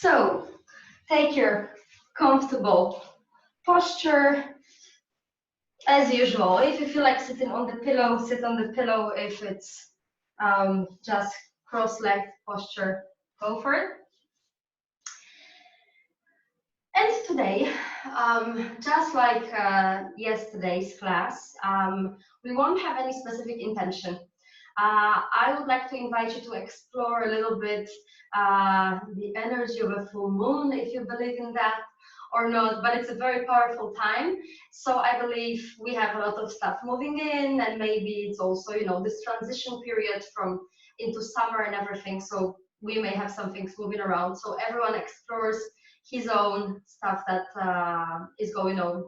So take your comfortable posture as usual. If you feel like sitting on the pillow, sit on the pillow. If it's just cross-legged posture, go for it. And today, just like yesterday's class, we won't have any specific intention. I would like to invite you to explore a little bit the energy of a full moon, if you believe in that or not, but it's a very powerful time. So I believe we have a lot of stuff moving in, and maybe it's also, you know, this transition period from into summer and everything. So we may have some things moving around. So everyone explores his own stuff that is going on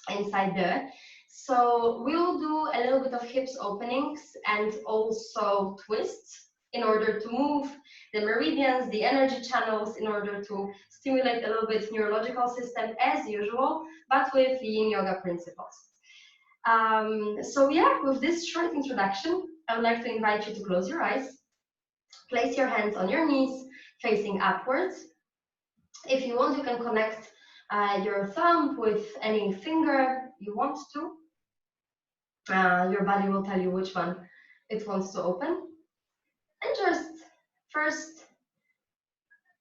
inside there. So we'll do a little bit of hips openings and also twists in order to move the meridians, the energy channels, in order to stimulate a little bit neurological system as usual, but with yin yoga principles. So yeah, with this short introduction, I would like to invite you to close your eyes, place your hands on your knees, facing upwards. If you want, you can connect your thumb with any finger you want to. Your body will tell you which one it wants to open. And just first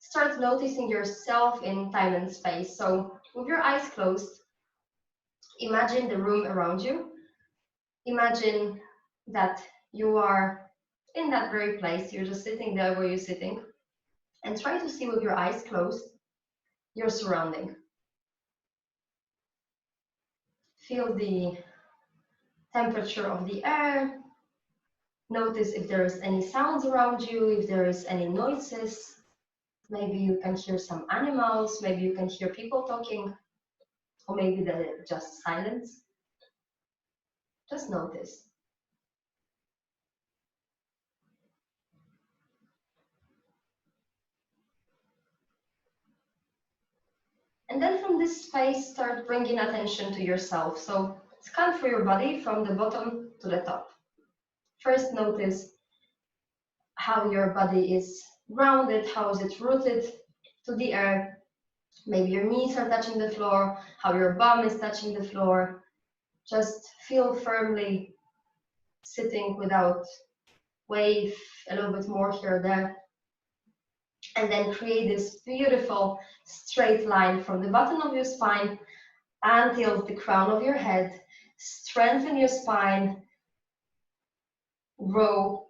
start noticing yourself in time and space. So with your eyes closed, imagine the room around you. Imagine that you are in that very place. You're just sitting there where you're sitting. And try to see with your eyes closed your surrounding. Feel the temperature of the air. Notice if there is any sounds around you, if there is any noises. Maybe you can hear some animals, maybe you can hear people talking, or maybe they're just silence. Just notice. And then from this space, start bringing attention to yourself. So scan through your body from the bottom to the top. First, notice how your body is grounded, how is it rooted to the earth. Maybe your knees are touching the floor, how your bum is touching the floor. Just feel firmly sitting without wave, a little bit more here or there. And then create this beautiful straight line from the bottom of your spine until the crown of your head. Strengthen your spine, grow,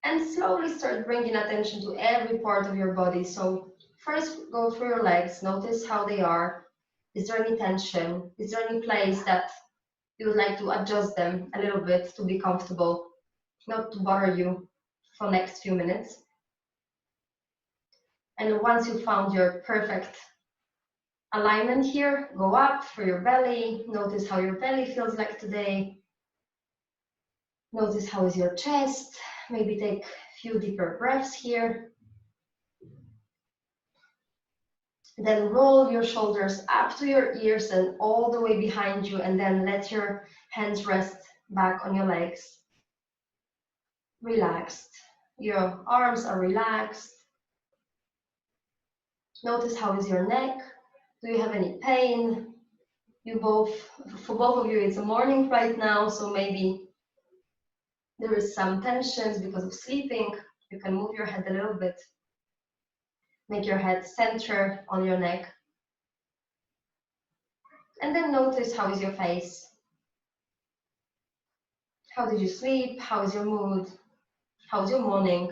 and slowly start bringing attention to every part of your body. So first go through your legs, notice how they are. Is there any tension? Is there any place that you would like to adjust them a little bit to be comfortable, not to bother you for next few minutes? And once you found your perfect alignment here, go up for your belly. Notice how your belly feels like today. Notice how is your chest. Maybe take a few deeper breaths here. Then roll your shoulders up to your ears and all the way behind you, and then let your hands rest back on your legs. Relaxed. Your arms are relaxed. Notice how is your neck. Do you have any pain? For both of you, it's a morning right now, so maybe there is some tensions because of sleeping. You can move your head a little bit. Make your head center on your neck. And then notice how is your face. How did you sleep? How is your mood? How's your morning?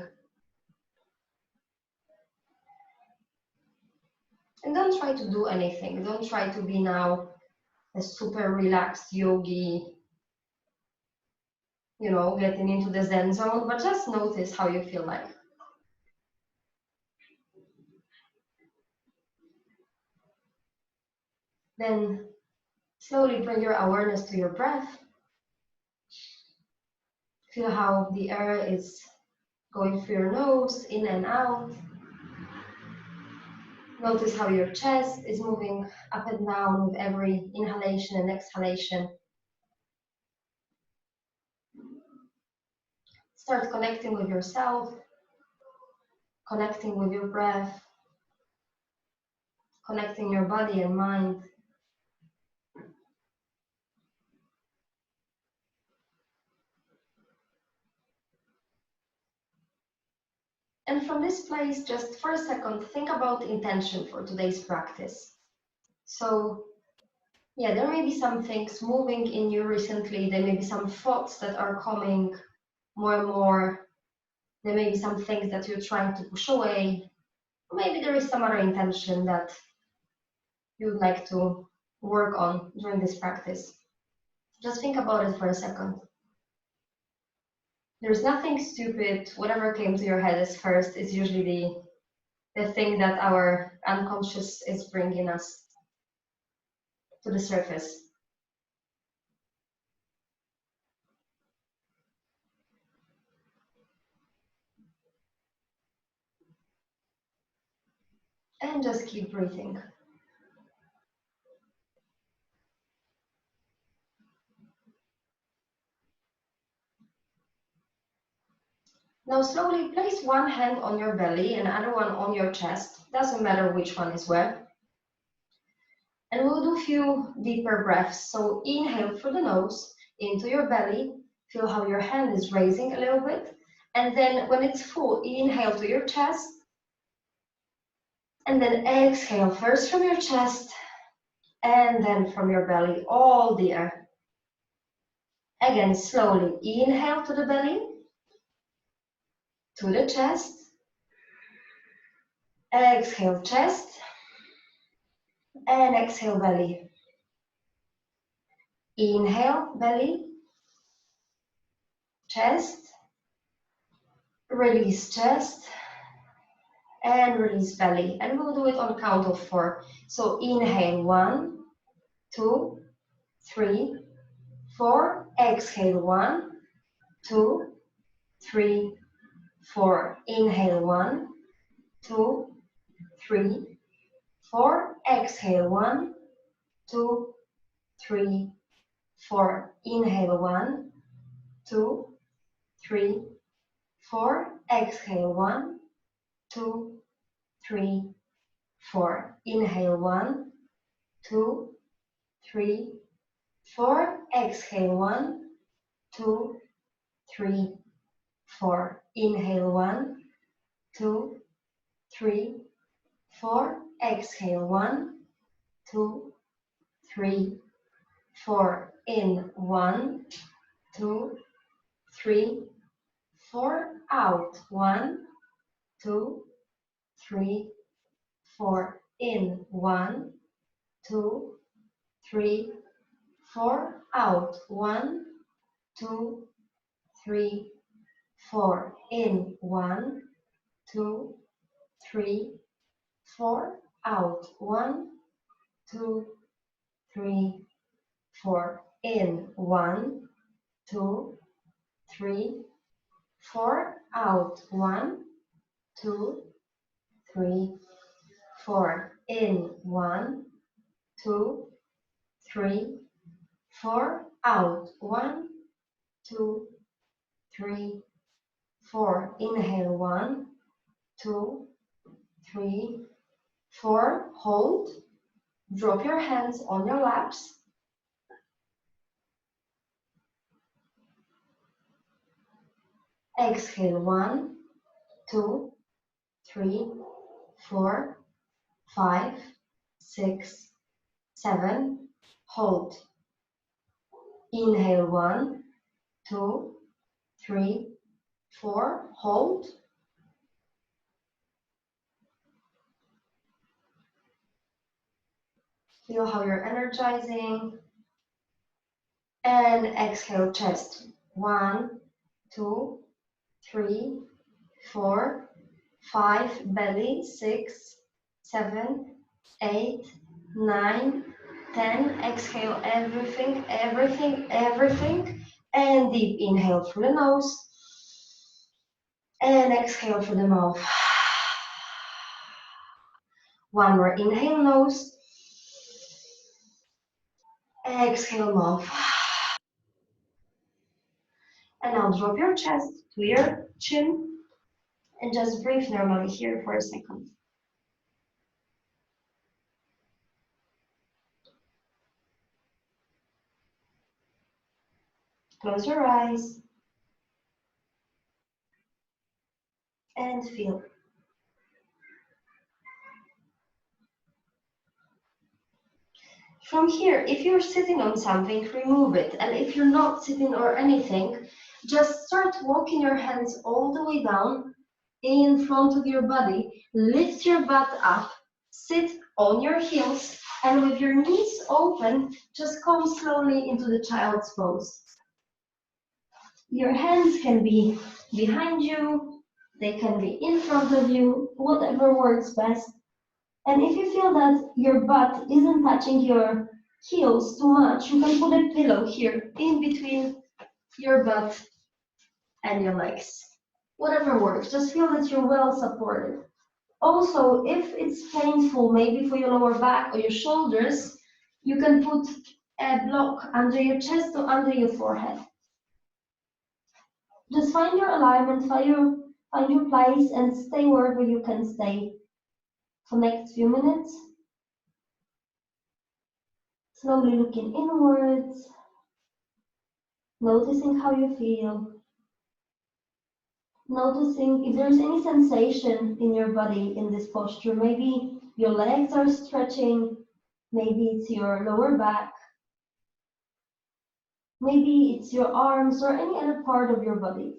And don't try to do anything. Don't try to be now a super relaxed yogi, you know, getting into the Zen zone, but just notice how you feel like. Then slowly bring your awareness to your breath. Feel how the air is going through your nose, in and out. Notice how your chest is moving up and down with every inhalation and exhalation. Start connecting with yourself. connecting with your breath, connecting your body and mind. And from this place, just for a second, think about intention for today's practice. So, yeah, there may be some things moving in you recently. There may be some thoughts that are coming more and more. There may be some things that you're trying to push away. Maybe there is some other intention that you'd like to work on during this practice. Just think about it for a second. There's nothing stupid. Whatever came to your head as first is usually the thing that our unconscious is bringing us to the surface. And just keep breathing. Now slowly place one hand on your belly and other one on your chest. Doesn't matter which one is where. And we'll do a few deeper breaths. So inhale through the nose into your belly. Feel how your hand is raising a little bit. And then when it's full, inhale to your chest. And then exhale first from your chest and then from your belly, all the air. Again, slowly inhale to the belly, to the chest. Exhale chest and exhale belly. Inhale belly, chest, release chest, and release belly. And we'll do it on count of 4. So inhale 1, 2, 3, 4. Exhale 1, 2, 3, 4. Inhale 1, 2, 3, 4. Exhale 1, 2, 3, 4. Inhale 1, 2, 3, 4. Exhale 1, 2, 3, 4. Inhale 1, 2, 3, 4. Exhale 1, 2, 3, 4. Inhale 1, 2, 3, 4. Exhale 1, 2, 3, 4. In 1, 2, 3, 4. Out 1, 2, 3, 4. In 1, 2, 3, 4. Out 1, 2, 3, 4. In 1, 2, 3, 4. Out 1, 2, 3, 4. In 1, 2, 3, 4. Out 1, 2, 3, 4. In 1, 2, 3, 4. Out 1, 2, 3, 4. Inhale 1, 2, 3, 4. Hold. Drop your hands on your laps. Exhale 1, 2, 3, 4, 5, 6, 7. Hold. Inhale 1, 2, 3, 4. Hold. Feel how you're energizing. And exhale chest. 1, 2, 3, 4, 5. Belly. 6, 7, 8, 9, 10. Exhale everything, everything, everything. And deep inhale through the nose. And exhale through the mouth. One more inhale nose. Exhale mouth. And now drop your chest to your chin. And just breathe normally here for a second. Close your eyes and feel. From here, if you're sitting on something, remove it. And if you're not sitting or anything, just start walking your hands all the way down in front of your body. Lift your butt up, sit on your heels, and with your knees open, just come slowly into the child's pose. Your hands can be behind you, they can be in front of you, whatever works best. And if you feel that your butt isn't touching your heels too much, you can put a pillow here in between your butt and your legs. Whatever works, just feel that you're well supported. Also, if it's painful, maybe for your lower back or your shoulders, you can put a block under your chest or under your forehead. Just find your alignment, find your place, and stay wherever you can stay for next few minutes. Slowly looking inwards, noticing how you feel, noticing if there's any sensation in your body in this posture. Maybe your legs are stretching, maybe it's your lower back, maybe it's your arms or any other part of your body.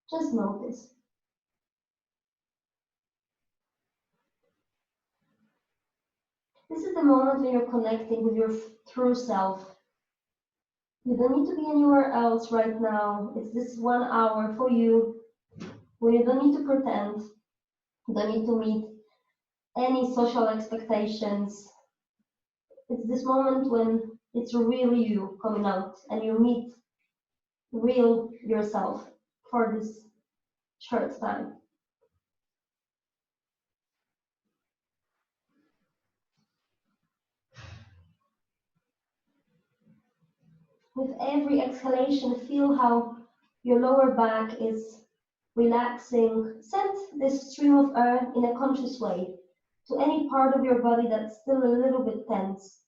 Just notice. This is the moment when you're connecting with your true self. You don't need to be anywhere else right now. It's this 1 hour for you where you don't need to pretend, you don't need to meet any social expectations. It's this moment when it's really you coming out and you meet real yourself for this short time. With every exhalation, feel how your lower back is relaxing. Send this stream of air in a conscious way to any part of your body that's still a little bit tense.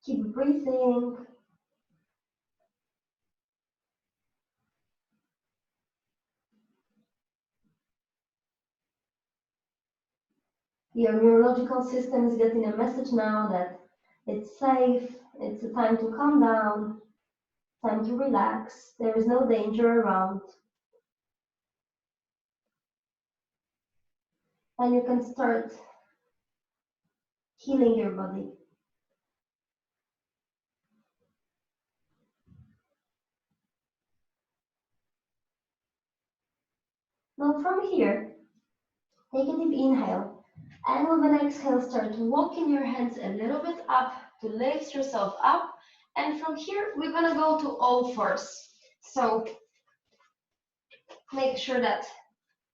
Keep breathing. Your neurological system is getting a message now that it's safe, it's a time to calm down, time to relax, there is no danger around. And you can start healing your body. Now from here, take a deep inhale, and with an exhale, start walking your hands a little bit up to lift yourself up. And from here, we're gonna go to all fours. So make sure that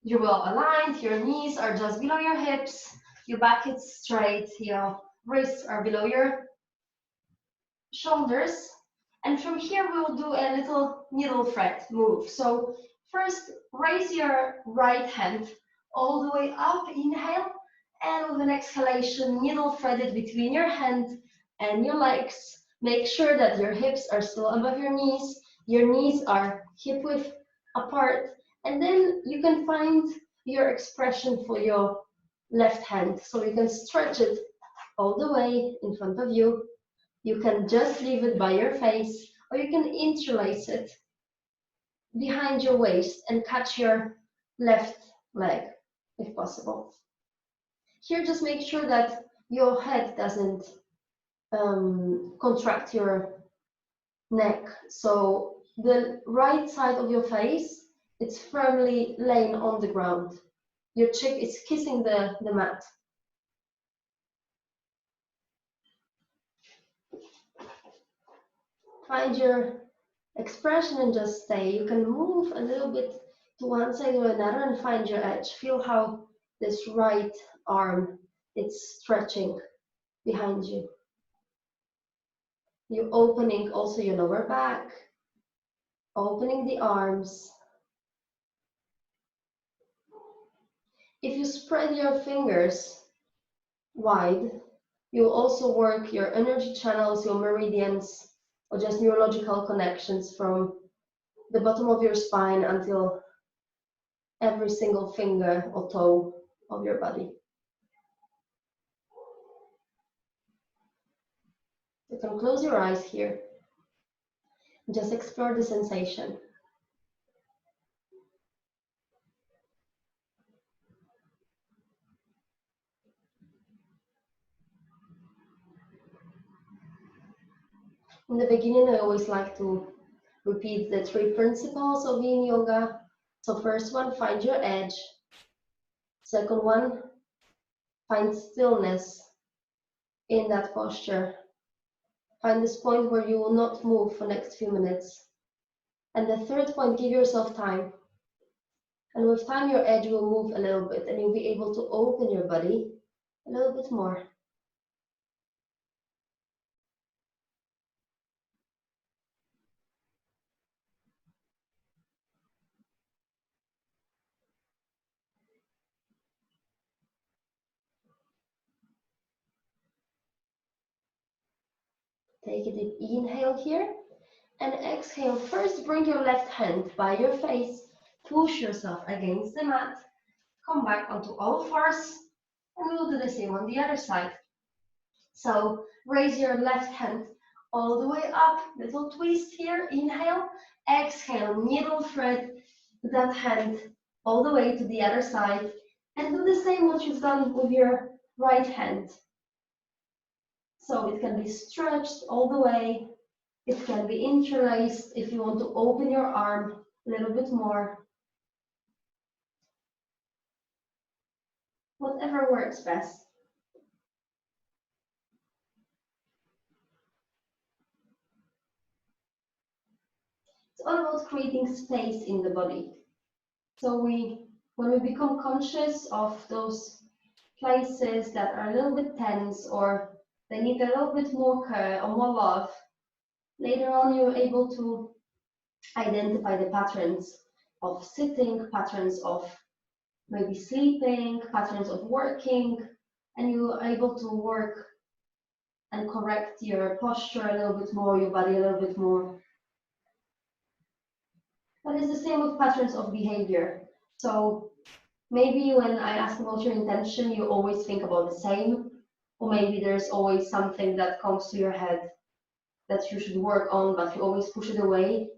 you're well aligned, your knees are just below your hips, your back is straight, your wrists are below your shoulders. And from here, we'll do a little needle thread move. So first, raise your right hand all the way up, inhale, and with an exhalation, needle thread it between your hand and your legs. Make sure that your hips are still above your knees are hip width apart, and then you can find your expression for your left hand. So you can stretch it all the way in front of you. You can just leave it by your face, or you can interlace it behind your waist and catch your left leg, if possible. Here, just make sure that your head doesn't contract your neck. So the right side of your face, it's firmly laying on the ground. Your cheek is kissing the mat. Find your expression and just stay. You can move a little bit to one side or another and find your edge. Feel how this right arm is stretching behind you. You're opening also your lower back, opening the arms. If you spread your fingers wide, you'll also work your energy channels, your meridians, or just neurological connections from the bottom of your spine until every single finger or toe of your body. You can close your eyes here and just explore the sensation. In the beginning, I always like to repeat the 3 principles of Yin Yoga. So first one, find your edge. Second one, find stillness in that posture. Find this point where you will not move for the next few minutes. And the third point, give yourself time. And with time, your edge will move a little bit and you'll be able to open your body a little bit more. Take a deep inhale here and exhale. First, bring your left hand by your face. Push yourself against the mat. Come back onto all fours. And we'll do the same on the other side. So raise your left hand all the way up. Little twist here. Inhale. Exhale. Needle thread that hand all the way to the other side. And do the same what you've done with your right hand. So it can be stretched all the way. It can be interlaced if you want to open your arm a little bit more. Whatever works best. It's all about creating space in the body. So when we become conscious of those places that are a little bit tense or they need a little bit more care or more love, later on you're able to identify the patterns of sitting, patterns of maybe sleeping, patterns of working, and you're able to work and correct your posture a little bit more, your body a little bit more. But it's the same with patterns of behavior. So maybe when I ask about your intention, you always think about the same, or maybe there's always something that comes to your head that you should work on, but you always push it away.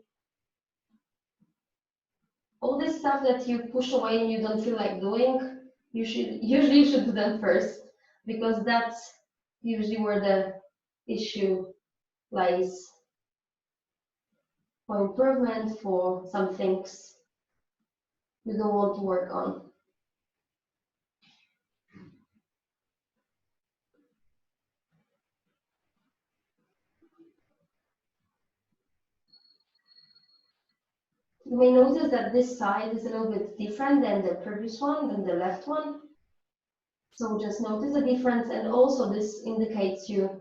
All this stuff that you push away and you don't feel like doing, you should do them first, because that's usually where the issue lies for improvement, for some things you don't want to work on. You may notice that this side is a little bit different than the previous one, than the left one. So just notice the difference, and also this indicates you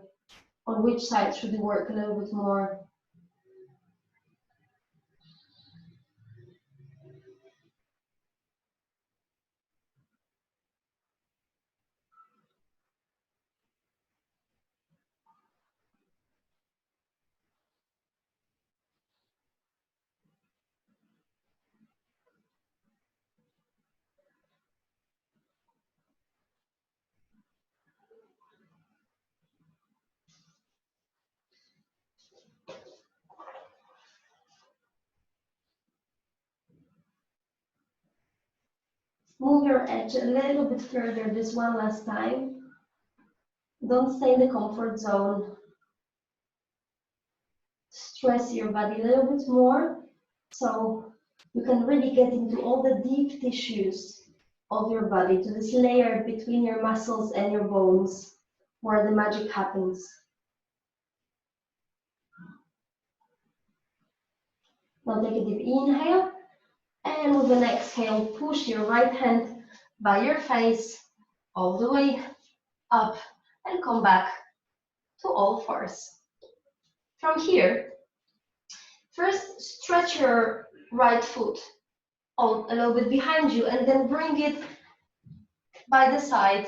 on which side should you work a little bit more. Move your edge a little bit further this one last time. Don't stay in the comfort zone. Stress your body a little bit more so you can really get into all the deep tissues of your body, to this layer between your muscles and your bones where the magic happens. Now take a deep inhale And with an exhale, push your right hand by your face all the way up and come back to all fours. From here, first stretch your right foot on a little bit behind you and then bring it by the side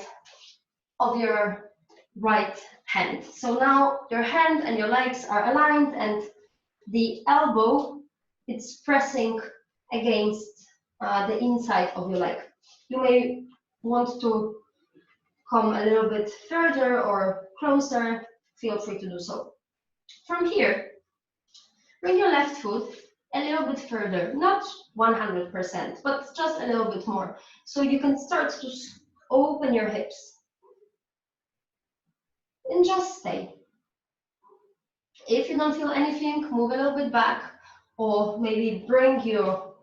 of your right hand. So now your hand and your legs are aligned and the elbow, it's pressing against the inside of your leg. You may want to come a little bit further or closer, feel free to do so. From here, bring your left foot a little bit further, not 100%, but just a little bit more. So you can start to open your hips and just stay. If you don't feel anything, move a little bit back or maybe bring your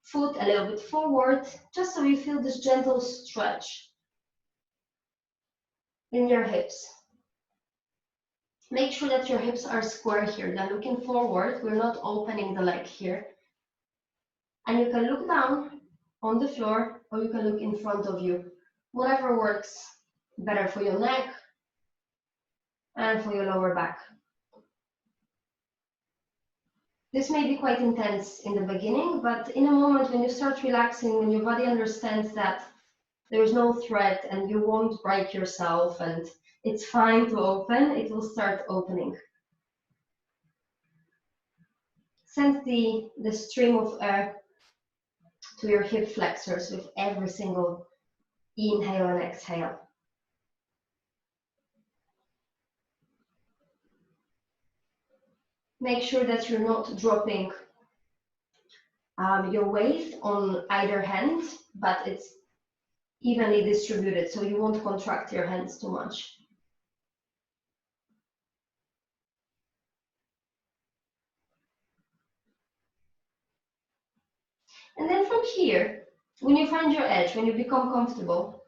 foot a little bit forward, just so you feel this gentle stretch in your hips. Make sure that your hips are square here. They're looking forward. We're not opening the leg here. And you can look down on the floor or you can look in front of you. Whatever works better for your neck and for your lower back. This may be quite intense in the beginning, but in a moment when you start relaxing, when your body understands that there is no threat and you won't break yourself and it's fine to open, it will start opening. Send the stream of air to your hip flexors with every single inhale and exhale. Make sure that you're not dropping your weight on either hand, but it's evenly distributed, so you won't contract your hands too much. And then from here, when you find your edge, when you become comfortable,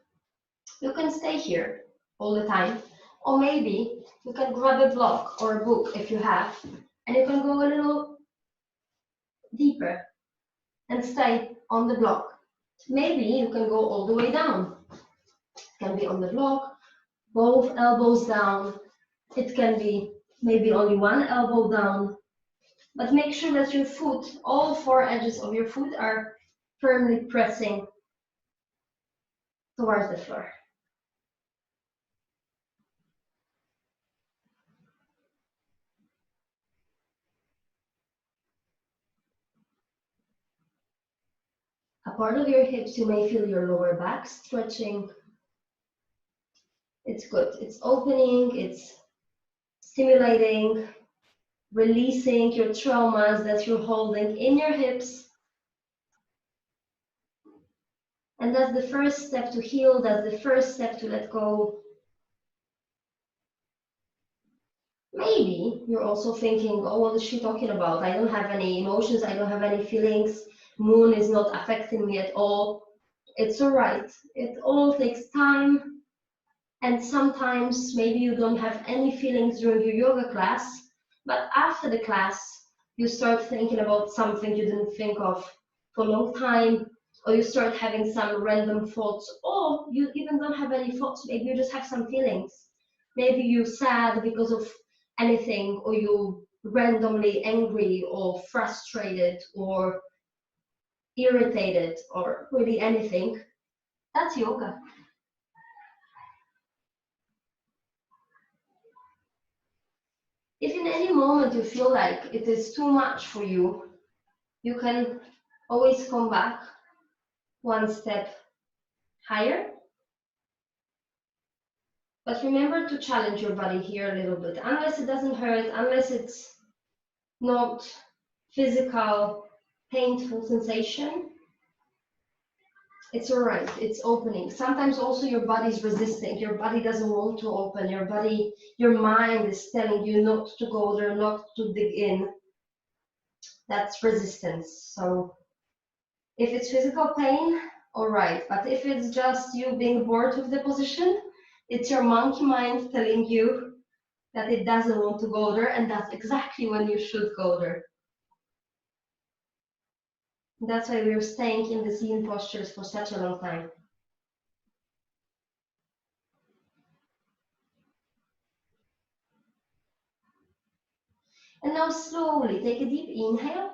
you can stay here all the time. Or maybe you can grab a block or a book if you have, and you can go a little deeper and stay on the block. Maybe you can go all the way down. It can be on the block, both elbows down. It can be maybe only one elbow down. But make sure that your foot, all four edges of your foot are firmly pressing towards the floor. A part of your hips, you may feel your lower back stretching. It's good. It's opening, it's stimulating, releasing your traumas that you're holding in your hips. And that's the first step to heal. That's the first step to let go. Maybe you're also thinking, oh, what is she talking about? I don't have any emotions. I don't have any feelings. Moon is not affecting me at all. It's all right. It all takes time. And sometimes maybe you don't have any feelings during your yoga class, but after the class, you start thinking about something you didn't think of for a long time, or you start having some random thoughts, or you even don't have any thoughts, maybe you just have some feelings. Maybe you're sad because of anything, or you randomly angry or frustrated or irritated or really anything. That's yoga. If in any moment you feel like it is too much for you, you can always come back one step higher. But remember to challenge your body here a little bit, unless it doesn't hurt, unless it's not physical, painful sensation. It's all right, it's opening. Sometimes also your body is resisting. Your body doesn't want to open. Your mind is telling you not to go there, not to dig in. That's resistance. So if it's physical pain, all right. But if it's just you being bored with the position, it's your monkey mind telling you that it doesn't want to go there, and that's exactly when you should go there. That's why we're staying in these yin postures for such a long time. And now slowly take a deep inhale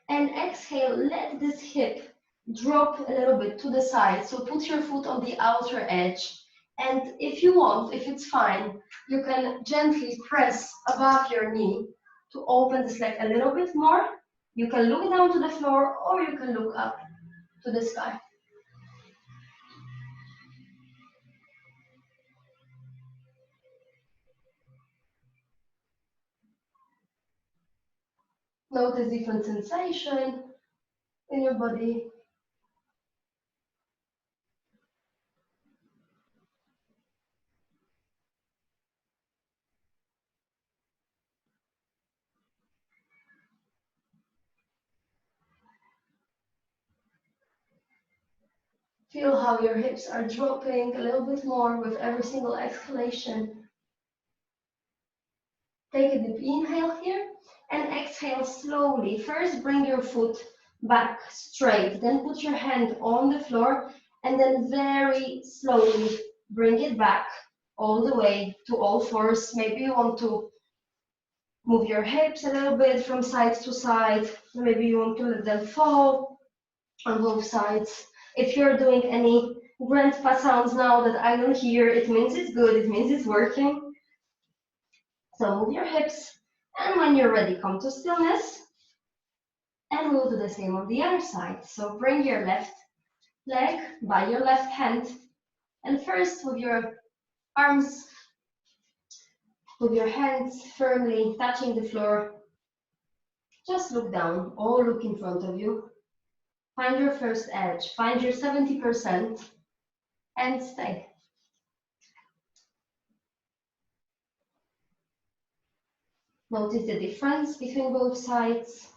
and exhale. Let this hip drop a little bit to the side. So put your foot on the outer edge. And if you want, if it's fine, you can gently press above your knee to open this leg a little bit more. You can look down to the floor or you can look up to the sky. Notice different sensation in your body. Feel how your hips are dropping a little bit more with every single exhalation. Take a deep inhale here and exhale slowly. First, bring your foot back straight, then put your hand on the floor, and then very slowly bring it back all the way to all fours. Maybe you want to move your hips a little bit from side to side. Maybe you want to let them fall on both sides. If you're doing any grandpa sounds now that I don't hear, it means it's good, it means it's working. So move your hips, and when you're ready, come to stillness, and we'll do the same on the other side. So bring your left leg by your left hand, and first with your arms, with your hands firmly touching the floor, just look down or look in front of you. Find your first edge, find your 70%, and stay. Notice the difference between both sides.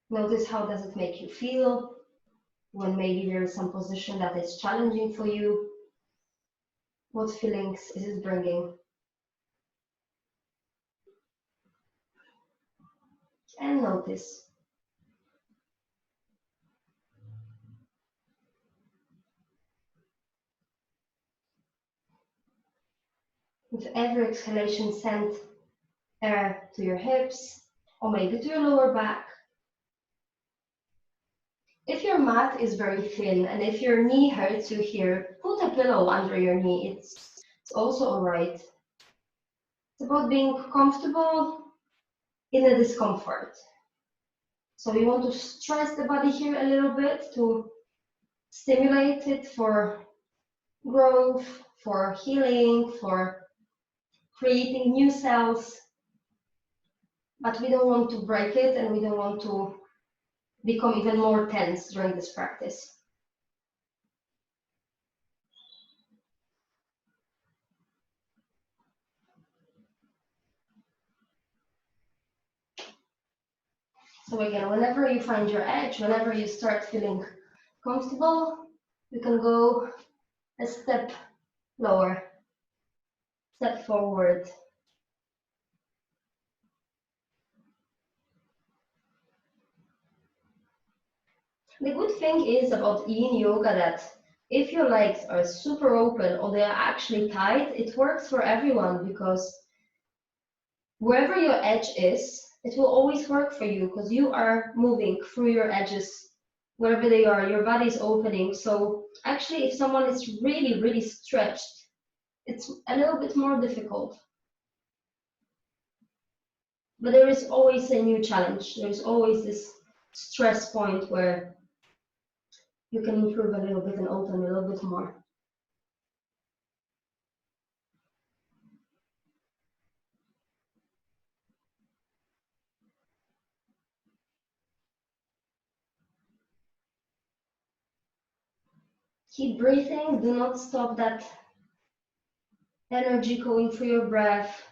Notice how does it make you feel when maybe there is some position that is challenging for you. What feelings is it bringing? And notice. With every exhalation, send air to your hips or maybe to your lower back. If your mat is very thin and if your knee hurts you here, put a pillow under your knee. It's also all right. It's about being comfortable in the discomfort. So we want to stress the body here a little bit to stimulate it for growth, for healing, for creating new cells. But we don't want to break it and we don't want to become even more tense during this practice. So again, whenever you find your edge, whenever you start feeling comfortable, you can go a step lower, step forward. The good thing is about yin yoga that if your legs are super open or they are actually tight, it works for everyone because wherever your edge is, it will always work for you because you are moving through your edges wherever they are, your body is opening. So actually, if someone is really, really stretched, it's a little bit more difficult. But there is always a new challenge. There's always this stress point where you can improve a little bit and open a little bit more. Keep breathing. Do not stop that energy going through your breath.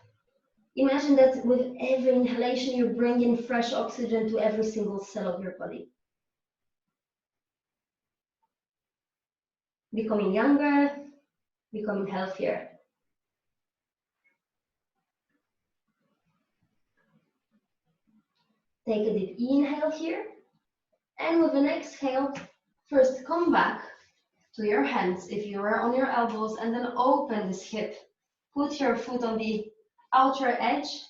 Imagine that with every inhalation, you bring in fresh oxygen to every single cell of your body. Becoming younger, becoming healthier. Take a deep inhale here. And with an exhale, first come back to your hands if you are on your elbows, and then open this hip. Put your foot on the outer edge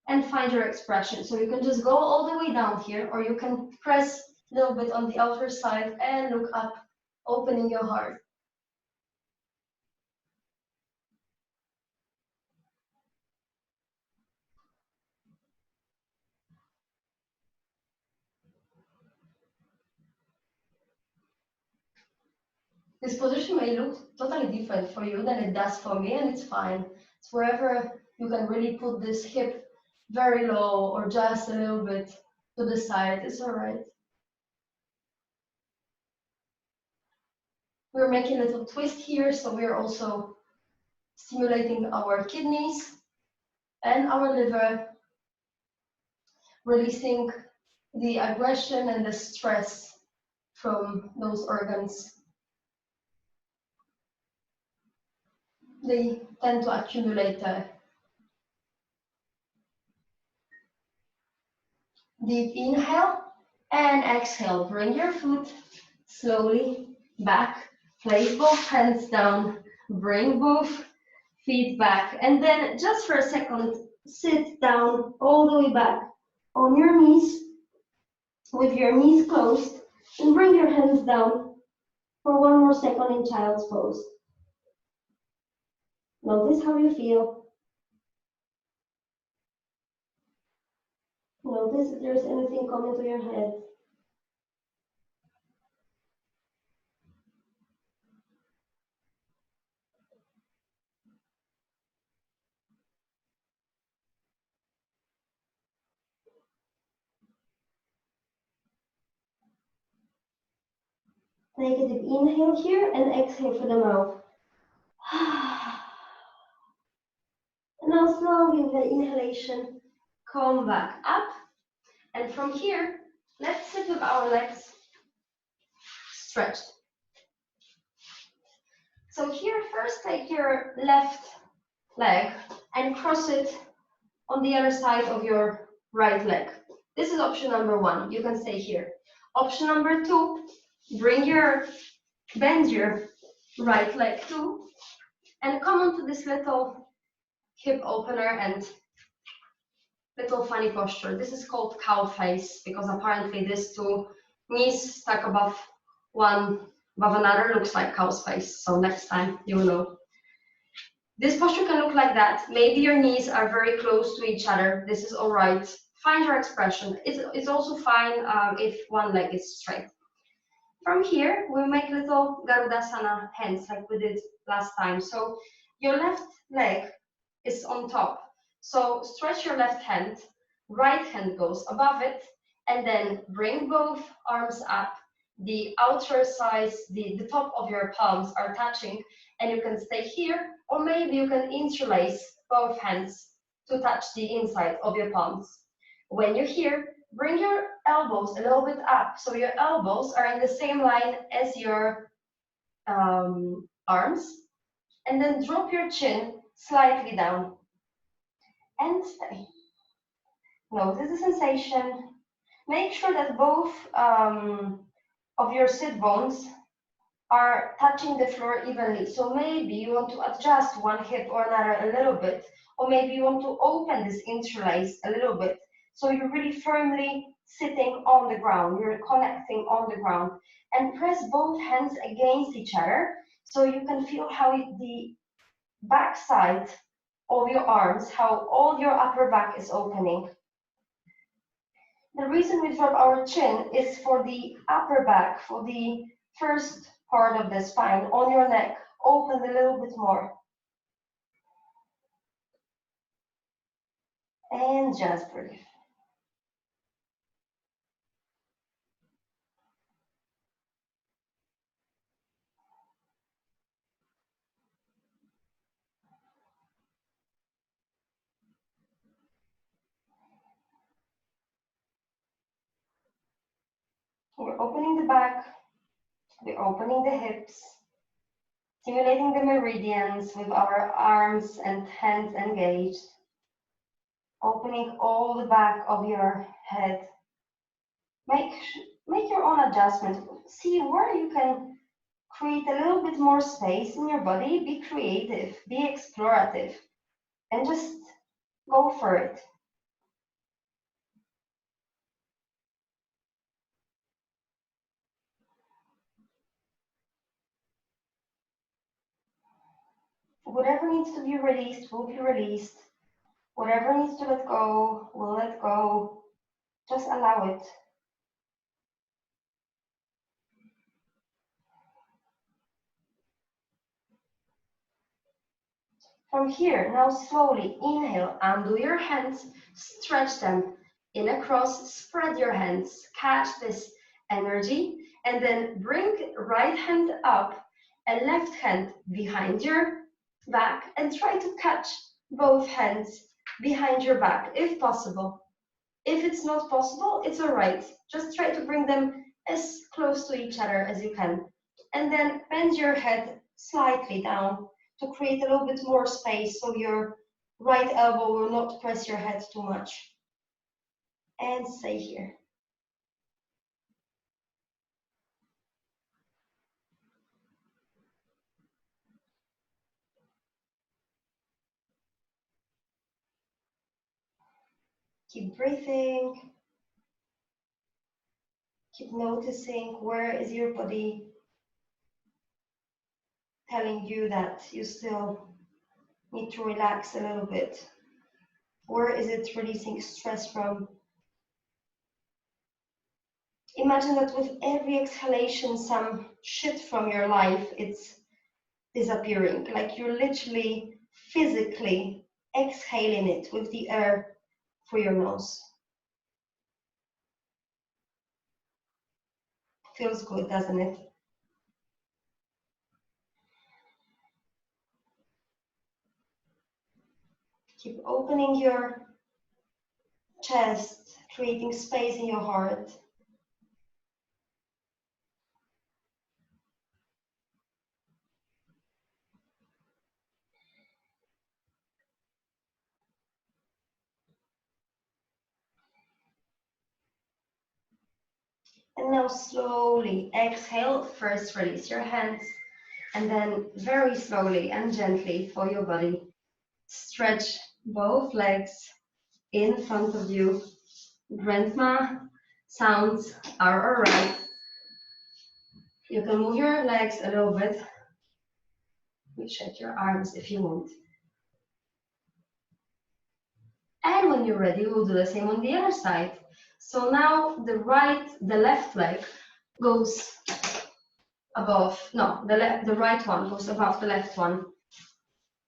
and find your expression. So you can just go all the way down here, or you can press a little bit on the outer side and look up, opening your heart. This position may look totally different for you than it does for me, and it's fine. It's wherever you can really put this hip very low or just a little bit to the side, it's all right. We're making a little twist here, so we're also stimulating our kidneys and our liver, releasing the aggression and the stress from those organs. They tend to accumulate there. Deep inhale and exhale. Bring your foot slowly back. Place both hands down. Bring both feet back. And then just for a second, sit down all the way back on your knees with your knees closed. And bring your hands down for one more second in child's pose. Notice how you feel. Notice if there's anything coming to your head. Take a deep inhale here and exhale through the mouth. And now slowly with the inhalation, come back up. And from here, let's sit with our legs stretched. So here, first take your left leg and cross it on the other side of your right leg. This is option number one. You can stay here. Option number two, bend your right leg too, and come onto this little hip opener and little funny posture. This is called cow face because apparently these two knees stuck above another looks like cow's face. So next time you will know. This posture can look like that. Maybe your knees are very close to each other. This is all right. Find your expression. It's also fine if one leg is straight. From here, we make little Garudasana hands like we did last time. So your left leg is on top. So stretch your left hand, right hand goes above it, and then bring both arms up. The outer sides, the top of your palms are touching, and you can stay here, or maybe you can interlace both hands to touch the inside of your palms. When you're here, bring your elbows a little bit up, so your elbows are in the same line as your arms, and then drop your chin slightly down and stay. Notice the sensation. Make sure that both of your sit bones are touching the floor evenly. So maybe you want to adjust one hip or another a little bit, or maybe you want to open this interlace a little bit. So you're really firmly sitting on the ground, you're connecting on the ground, and press both hands against each other so you can feel how the back side of your arms, how all your upper back is opening. The reason we drop our chin is for the upper back, for the first part of the spine on your neck, open a little bit more. And just breathe. We're opening the back, we're opening the hips, stimulating the meridians with our arms and hands engaged. Opening all the back of your head. Make your own adjustment. See where you can create a little bit more space in your body. Be creative, be explorative, and just go for it. Whatever needs to be released will be released. Whatever needs to let go will let go. Just allow it. From here, now slowly inhale, undo your hands, stretch them in a cross, spread your hands, catch this energy, and then bring right hand up and left hand behind your back and try to catch both hands behind your back if possible. If it's not possible, it's all right. Just try to bring them as close to each other as you can. And then bend your head slightly down to create a little bit more space so your right elbow will not press your head too much. And stay here. Keep breathing. Keep noticing where is your body telling you that you still need to relax a little bit. Where is it releasing stress from? Imagine that with every exhalation, some shit from your life, it's disappearing. Like you're literally physically exhaling it with the air through your nose. Feels good, doesn't it? Keep opening your chest, creating space in your heart. And now slowly exhale. First release your hands, and then very slowly and gently for your body, stretch both legs in front of you. Grandma sounds are all right. You can move your legs a little bit. Reach your arms if you want. And when you're ready, we'll do the same on the other side. So now the left leg goes above, no, the right one goes above the left one.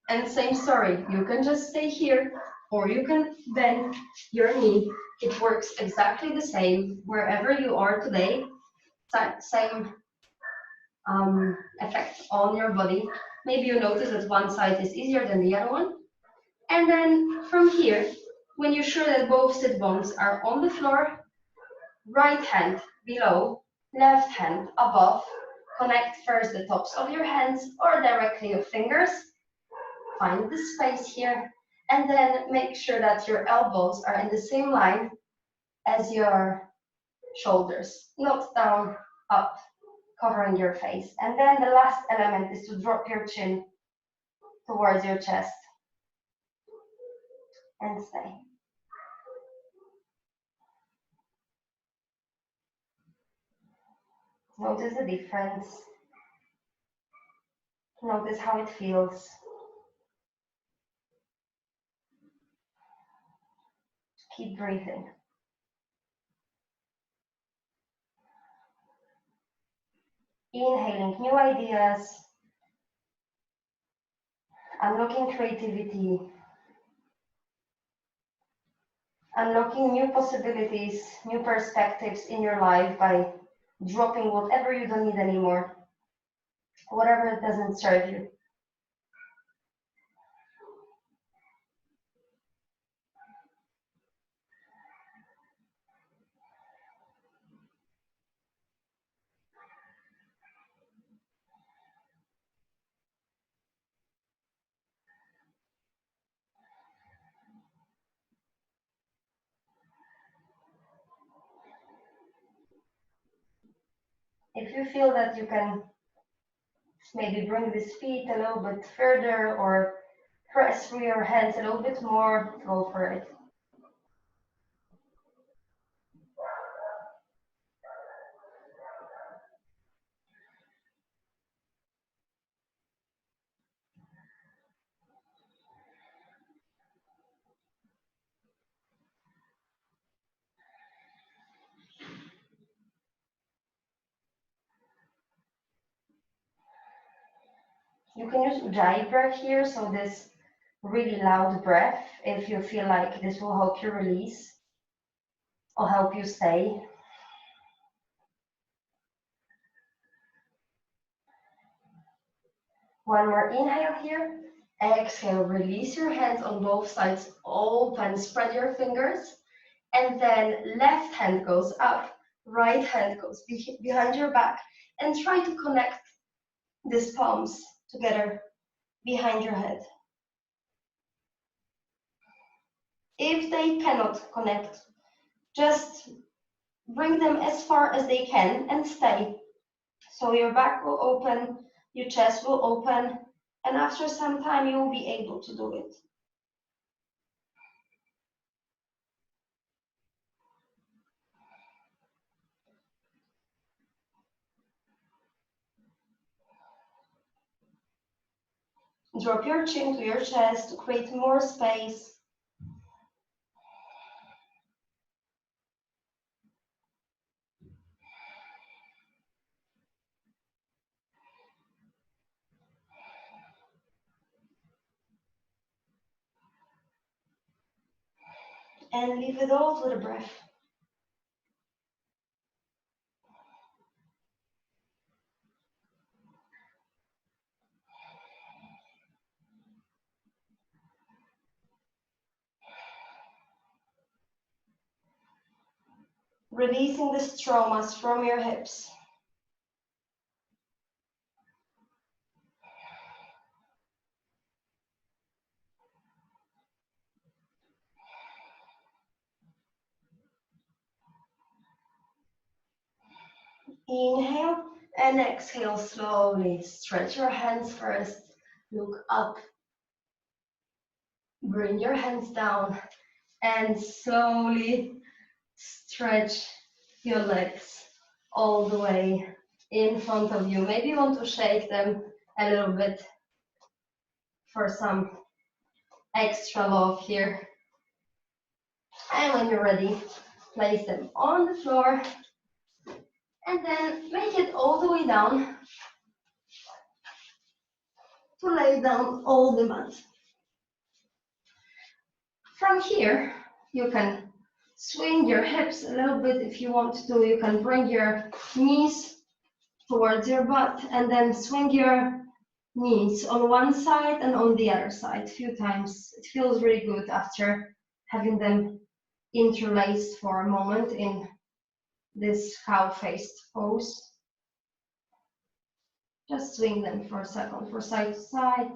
And same story, you can just stay here or you can bend your knee. It works exactly the same wherever you are today. Same effect on your body. Maybe you notice that one side is easier than the other one. And then from here, when you're sure that both sit bones are on the floor, right hand below, left hand above. Connect first the tops of your hands or directly your fingers. Find the space here. And then make sure that your elbows are in the same line as your shoulders. Not down, up, covering your face. And then the last element is to drop your chin towards your chest. And stay. Notice the difference. Notice how it feels. Keep breathing. Inhaling new ideas, unlocking creativity, unlocking new possibilities, new perspectives in your life by dropping whatever you don't need anymore, whatever doesn't serve you. If you feel that you can maybe bring these feet a little bit further or press through your hands a little bit more, go for it. You can use Ujjayi breath here, so this really loud breath, if you feel like this will help you release or help you stay. One more inhale here. Exhale, release your hands on both sides, open, spread your fingers, and then left hand goes up, right hand goes behind your back, and try to connect these palms together behind your head. If they cannot connect, just bring them as far as they can and stay. So your back will open, your chest will open, and after some time you will be able to do it. Drop your chin to your chest to create more space. And leave it all to the breath. Releasing the stromas from your hips. Inhale and exhale slowly. Stretch your hands first. Look up. Bring your hands down and slowly stretch your legs all the way in front of you. Maybe you want to shake them a little bit for some extra love here. And when you're ready, place them on the floor and then make it all the way down to lay down all the mat. From here, you can swing your hips a little bit if you want to. You can bring your knees towards your butt and then swing your knees on one side and on the other side a few times. It feels really good after having them interlaced for a moment in this cow-faced pose. Just swing them for a second, from side to side.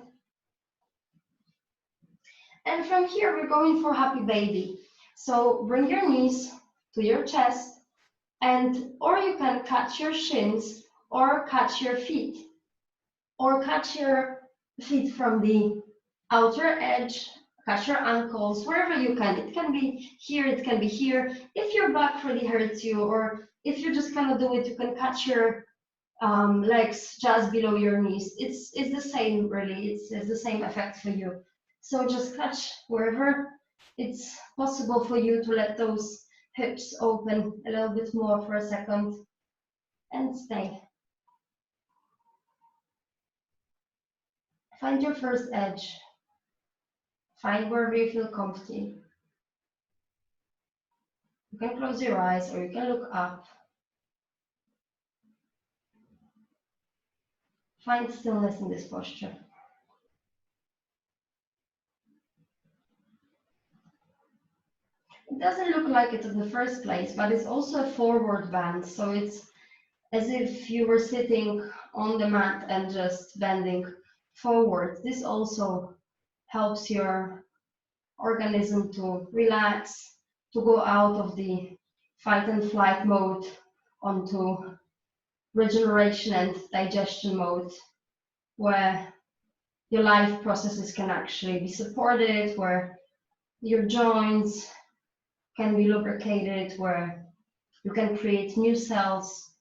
And from here, we're going for happy baby. So bring your knees to your chest, and or you can catch your shins or catch your feet, or catch your feet from the outer edge, catch your ankles, wherever you can. It can be here, it can be here. If your back really hurts you, or if you just cannot do it, you can catch your legs just below your knees. It's the same, really. It's the same effect for you. So just catch wherever it's possible for you to let those hips open a little bit more for a second and stay. Find your first edge. Find wherever you feel comfy. You can close your eyes or you can look up. Find stillness in this posture. It doesn't look like it in the first place, but it's also a forward bend. So it's as if you were sitting on the mat and just bending forward. This also helps your organism to relax, to go out of the fight and flight mode onto regeneration and digestion mode, where your life processes can actually be supported, where your joints can be lubricated, where you can create new cells.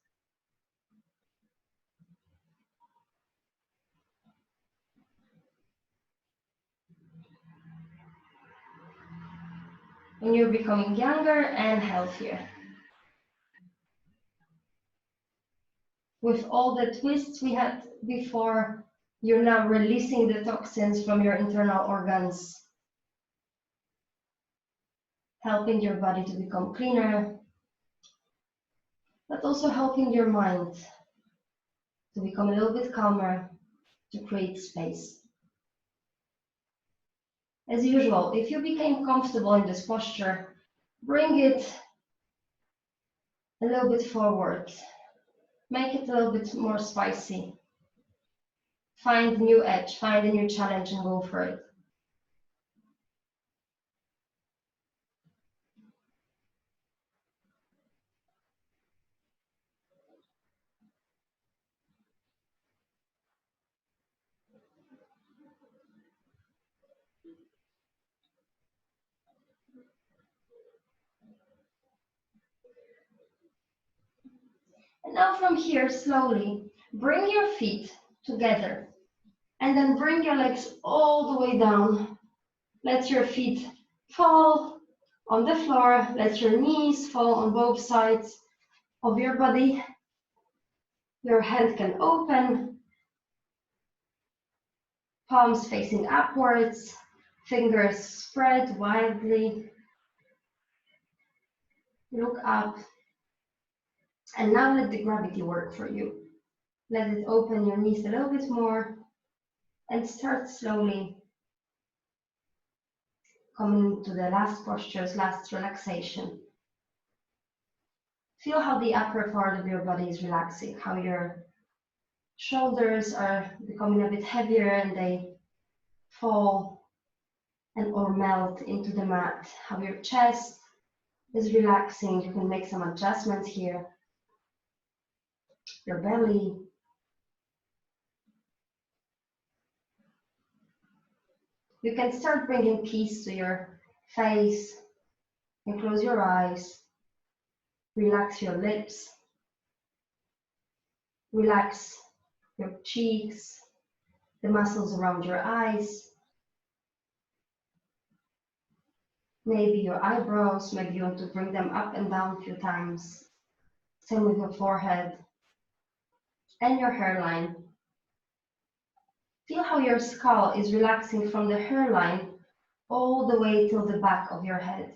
And you're becoming younger and healthier. With all the twists we had before, you're now releasing the toxins from your internal organs, helping your body to become cleaner, but also helping your mind to become a little bit calmer, to create space. As usual, if you became comfortable in this posture, bring it a little bit forward. Make it a little bit more spicy. Find a new edge, find a new challenge and go for it. And now from here, slowly, bring your feet together and then bring your legs all the way down. Let your feet fall on the floor. Let your knees fall on both sides of your body. Your hand can open, palms facing upwards, fingers spread widely. Look up. And now let the gravity work for you. Let it open your knees a little bit more and start slowly coming to the last postures, last relaxation. Feel how the upper part of your body is relaxing, how your shoulders are becoming a bit heavier and they fall and or melt into the mat, how your chest is relaxing. You can make some adjustments here. Your belly. You can start bringing peace to your face and close your eyes. Relax your lips. Relax your cheeks, the muscles around your eyes. Maybe your eyebrows, maybe you want to bring them up and down a few times. Same with your forehead and your hairline. Feel how your skull is relaxing from the hairline all the way till the back of your head.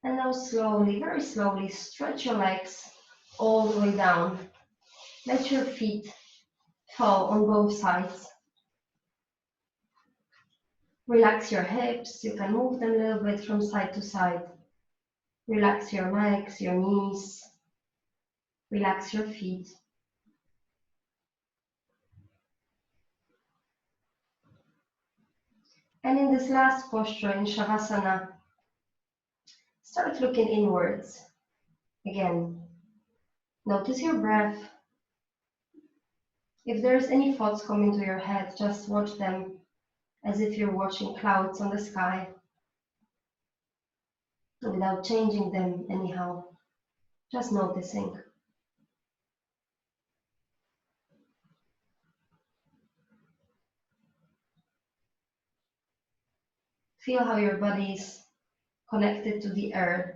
And now slowly, very slowly, stretch your legs all the way down. Let your feet fall on both sides. Relax your hips. You can move them a little bit from side to side. Relax your legs, your knees. Relax your feet. And in this last posture, in Savasana, start looking inwards. Again, notice your breath. If there's any thoughts coming to your head, just watch them as if you're watching clouds on the sky, without changing them anyhow, just noticing. Feel how your body is connected to the earth.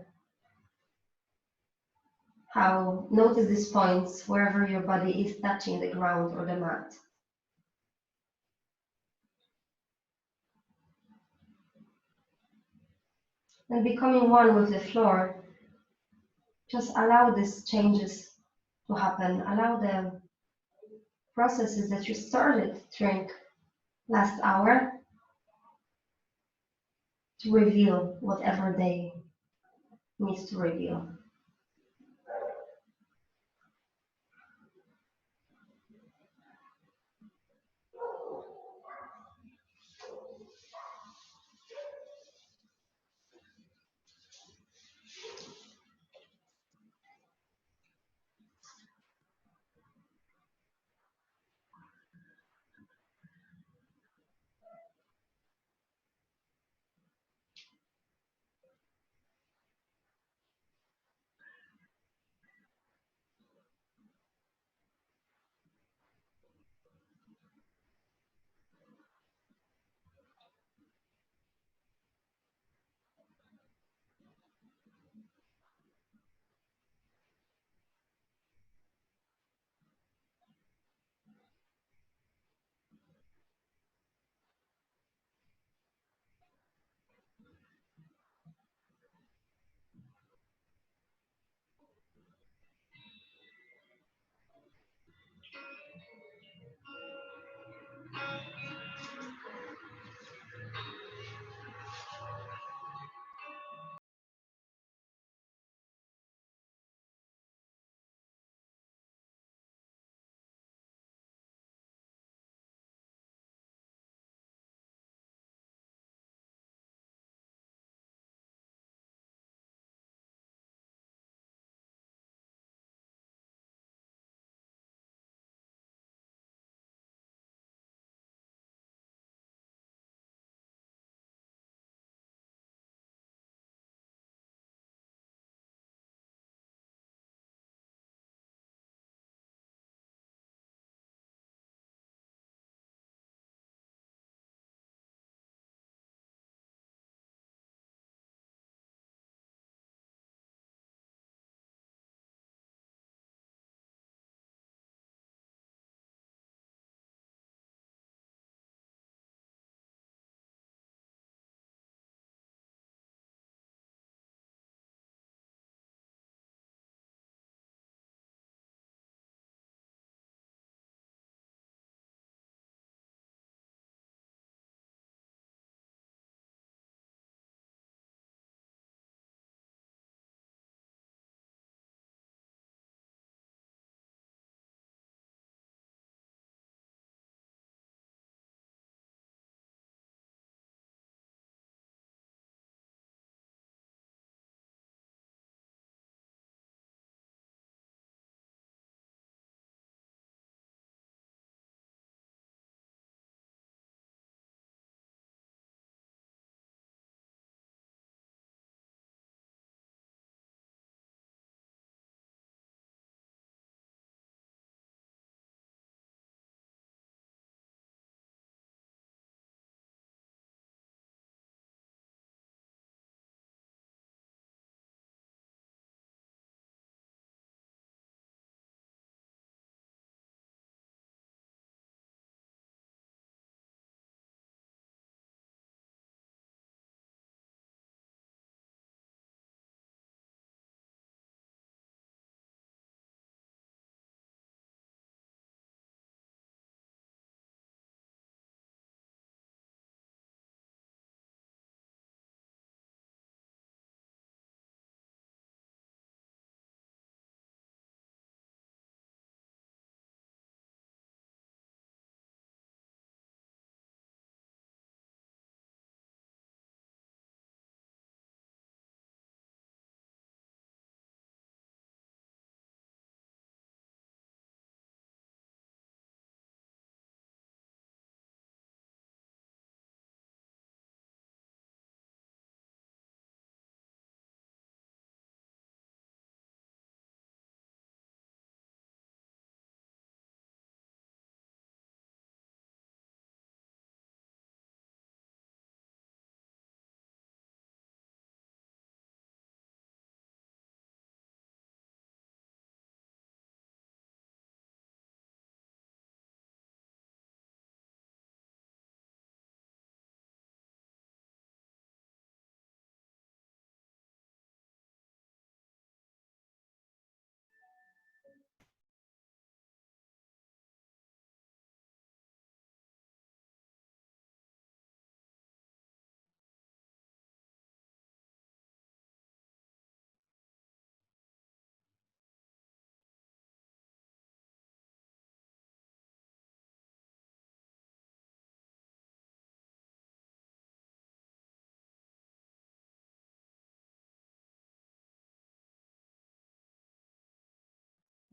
How notice these points wherever your body is touching the ground or the mat. And becoming one with the floor, just allow these changes to happen. Allow the processes that you started during last hour to reveal whatever they need to reveal.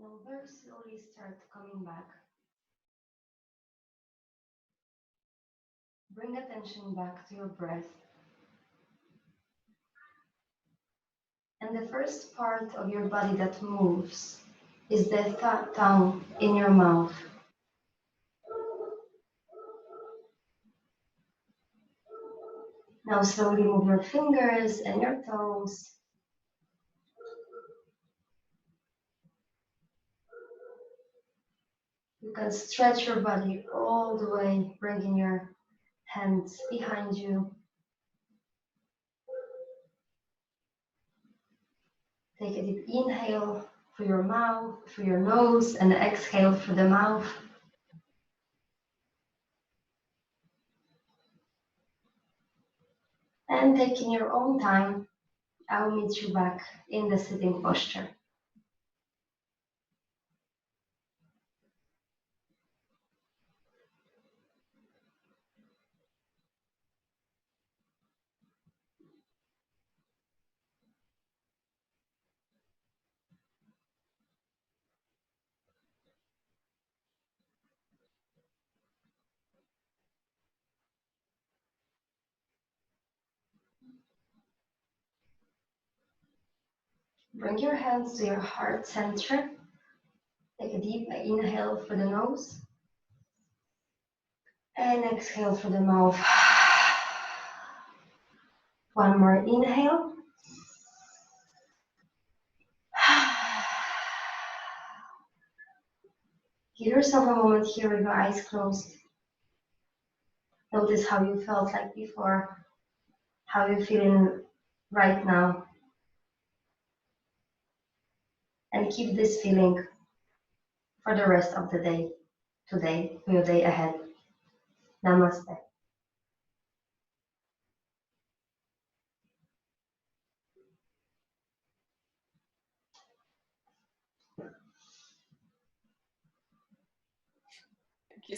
Now very slowly start coming back. Bring attention back to your breath. And the first part of your body that moves is the tongue in your mouth. Now slowly move your fingers and your toes. You can stretch your body all the way, bringing your hands behind you. Take a deep inhale through your mouth, through your nose, and exhale through the mouth. And taking your own time, I'll meet you back in the sitting posture. Bring your hands to your heart center. Take a deep inhale through the nose and exhale through the mouth. One more inhale. Give yourself a moment here with your eyes closed. Notice how you felt like before, how you're feeling right now. And keep this feeling for the rest of the day, today, for your day ahead. Namaste. Thank you